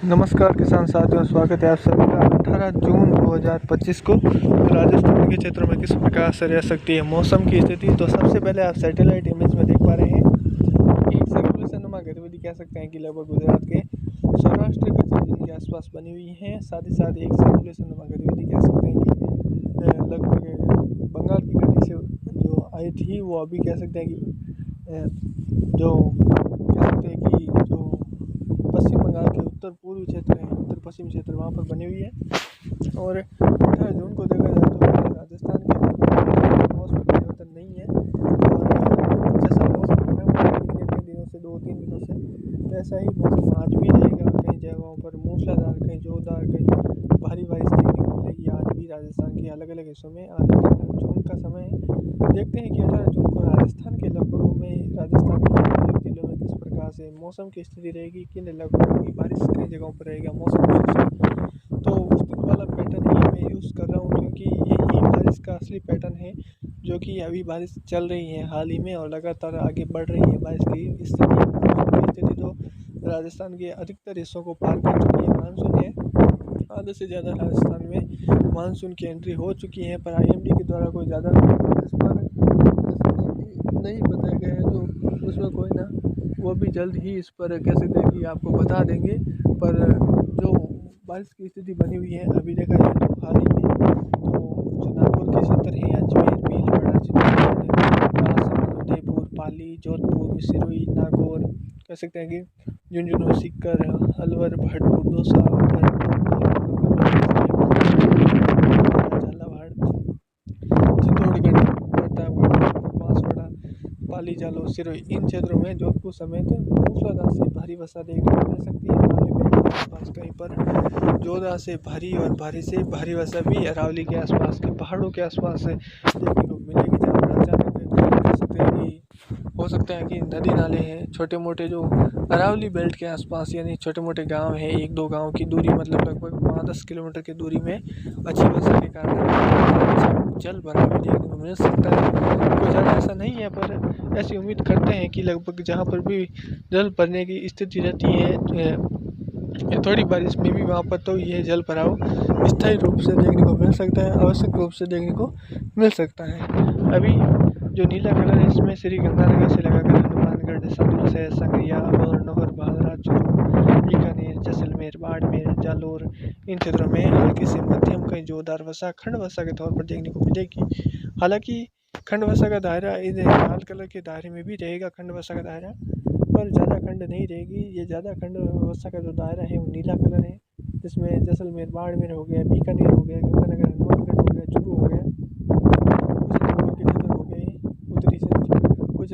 नमस्कार किसान साथियों, स्वागत है आप सभी का। 18 जून 2025 को राजस्थान के क्षेत्रों में किस प्रकार से रह सकती है मौसम की स्थिति। तो सबसे पहले आप सैटेलाइट इमेज में देख पा रहे हैं कि एक सर्कुलेशन नुमा गतिविधि कह सकते हैं कि लगभग गुजरात के सौराष्ट्र कच्छ रीजन के आसपास बनी हुई है। साथ ही साथ एक सर्कुलेशन नुमा गतिविधि कह सकते हैं कि लगभग बंगाल की खाड़ी से जो आई थी वो अभी कह सकते हैं कि जो पश्चिम बंगाल के उत्तर पूर्वी क्षेत्र है, उत्तर पश्चिम क्षेत्र वहाँ पर बनी हुई है। और 18 जून को देखा जाए तो राजस्थान के मौसम परिवर्तन नहीं है और जैसा मौसम बना हुआ है पिछले कई दिनों से 2-3 दिनों से, वैसा ही मौसम आज भी रहेगा। कई जगहों पर मूसलाधार, कहीं जोरदार, कहीं भारी बारिश देखने को मिलेगी आज भी राजस्थान के अलग अलग हिस्सों में। आज 18 जून का समय है, देखते हैं कि 18 जून को राजस्थान के इलाकों में, राजस्थान के अलग जिलों में किस प्रकार से मौसम की स्थिति रहेगी, किन इलाकों में बारिश कई जगहों पर रहेगा मौसम शुष्क। तो उस दिन वाला पैटर्न ही मैं यूज़ कर रहा हूँ क्योंकि यही बारिश का असली पैटर्न है, जो कि अभी बारिश चल रही है हाल ही में और लगातार आगे बढ़ रही है बारिश की स्थिति। तो राजस्थान के अधिकतर हिस्सों को पार कर चुकी है मानसून है। आधे से ज़्यादा राजस्थान में मानसून की एंट्री हो चुकी है, पर IMD के द्वारा कोई ज़्यादा इस पर नहीं बताया गया है, तो उसमें कोई ना, वो भी जल्द ही इस पर कह सकते हैं कि आपको बता देंगे। पर जो बारिश की स्थिति बनी हुई है अभी देखा जाए तो हाल ही में, तो जो नागौर के क्षेत्र हैं, अजमेर, भीलवाड़ा, चित्तौड़गढ़, राजसमंद, उदयपुर, पाली, जोधपुर, सिरोही, नागौर, कह सकते हैं कि झुंझुनू, सीकर, अलवर, भरतपुर, दौसा, झालावाड़, चित्तौड़गढ़, प्रतापगढ़, बांसवाड़ा, पाली, जालौर, सिरोही, इन क्षेत्रों में जोधपुर समेत मूसलाधार से भारी वर्षा देखने को मिल सकती है। अरावली बेल्ट के आसपास कहीं पर जोरदार से भारी और भारी से भारी वर्षा भी अरावली के आसपास के पहाड़ों के आसपास देखने को मिलेगी, जहाँ पर अचानक कह सकते हैं कि हो सकता है कि नदी नाले हैं छोटे मोटे, जो अरावली बेल्ट के आसपास यानी छोटे मोटे गांव हैं, 1-2 गांव की दूरी, मतलब लगभग 5-10 किलोमीटर की दूरी में अच्छी वर्षा के कारण जल भराव भी देखने को मिल सकता है। कोई ज़्यादा ऐसा नहीं है, पर ऐसी उम्मीद करते हैं कि लगभग जहाँ पर भी जल भरने की स्थिति रहती है थोड़ी बारिश में भी, वहाँ पर तो यह जल भराव स्थायी रूप से देखने को मिल सकता है, आवश्यक रूप से देखने को मिल सकता है। अभी जो नीला कलर है इसमें श्री गंगानगर से लगाकर हनुमानगढ़, संतुल, संगरिया, अबोहर, भादरा, चूरू, बीकानेर, जैसलमेर, बाड़मेर, जालोर, इन क्षेत्रों में हल्की से मध्यम कहीं जोरदार वर्षा, खंड वर्षा के तौर पर देखने को मिलेगी। हालांकि खंड वर्षा का दायरा इस लाल कलर के दायरे में भी रहेगा, खंड वर्षा का दायरा, पर ज़्यादा खंड नहीं रहेगी। ये ज़्यादा खंड वर्षा का जो दायरा है वो नीला कलर है, जिसमें जैसलमेर, बाड़मेर हो गया, बीकानेर हो गया, गंगानगर, हनुमानगढ़ हो गया, चूरू हो गया, उत्तरी क्षेत्र, कुछ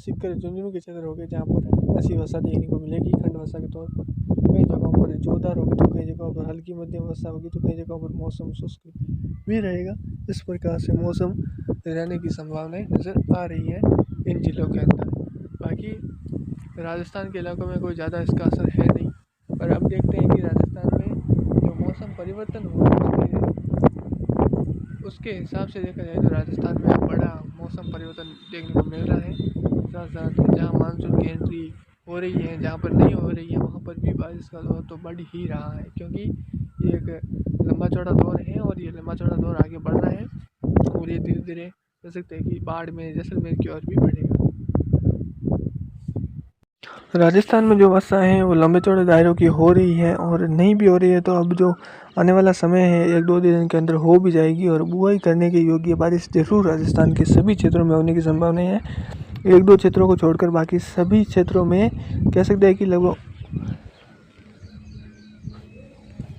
सीकर, झुंझुनू के क्षेत्र हो गए, जहाँ पर ऐसी वर्षा देखने को मिलेगी खंड वर्षा के तौर पर। कई जगहों पर जोरदार होगी तो कई जगहों पर हल्की मध्यम वर्षा होगी, तो कई जगहों पर मौसम शुष्क भी रहेगा। इस प्रकार से मौसम रहने की संभावनाएं नज़र आ रही है इन जिलों के अंदर। बाकी राजस्थान के इलाकों में कोई ज़्यादा इसका असर है नहीं, पर अब देखते हैं कि राजस्थान में जो मौसम परिवर्तन हुआ उसके हिसाब से देखा जाए तो राजस्थान में बड़ा मौसम परिवर्तन देखने को मिल रहा है। साथ साथ जहाँ मानसून की एंट्री हो रही है, जहाँ पर नहीं हो रही है, वहाँ पर भी बारिश का दौर तो बढ़ ही रहा है, क्योंकि ये एक लंबा चौड़ा दौर है और ये लंबा चौड़ा दौर आगे बढ़ रहा है और ये धीरे धीरे कह सकते हैं कि बाड़मेर, जैसलमेर की ओर भी बढ़ेगा। राजस्थान में जो वर्षा है वो लंबे चौड़े दायरों की हो रही है, और नहीं भी हो रही है तो अब जो आने वाला समय है 1-2 दिन के अंदर हो भी जाएगी, और बुआई करने के योग्य बारिश जरूर राजस्थान के सभी क्षेत्रों में होने की संभावना है। 1-2 क्षेत्रों को छोड़कर बाकी सभी क्षेत्रों में कह सकते हैं कि लगभग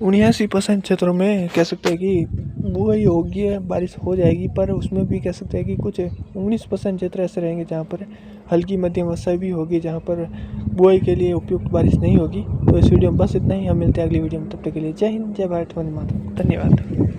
79% क्षेत्रों में कह सकते हैं कि बुआई योग्य बारिश हो जाएगी, पर उसमें भी कह सकते हैं कि कुछ 19% क्षेत्र ऐसे रहेंगे जहाँ पर हल्की मध्यम वर्षा भी होगी, जहाँ पर बुआई के लिए उपयुक्त बारिश नहीं होगी। तो इस वीडियो में बस इतना ही, हम मिलते हैं अगली वीडियो में, तब तक के लिए जय हिंद, जय भारत, वंदे मातरम, धन्यवाद।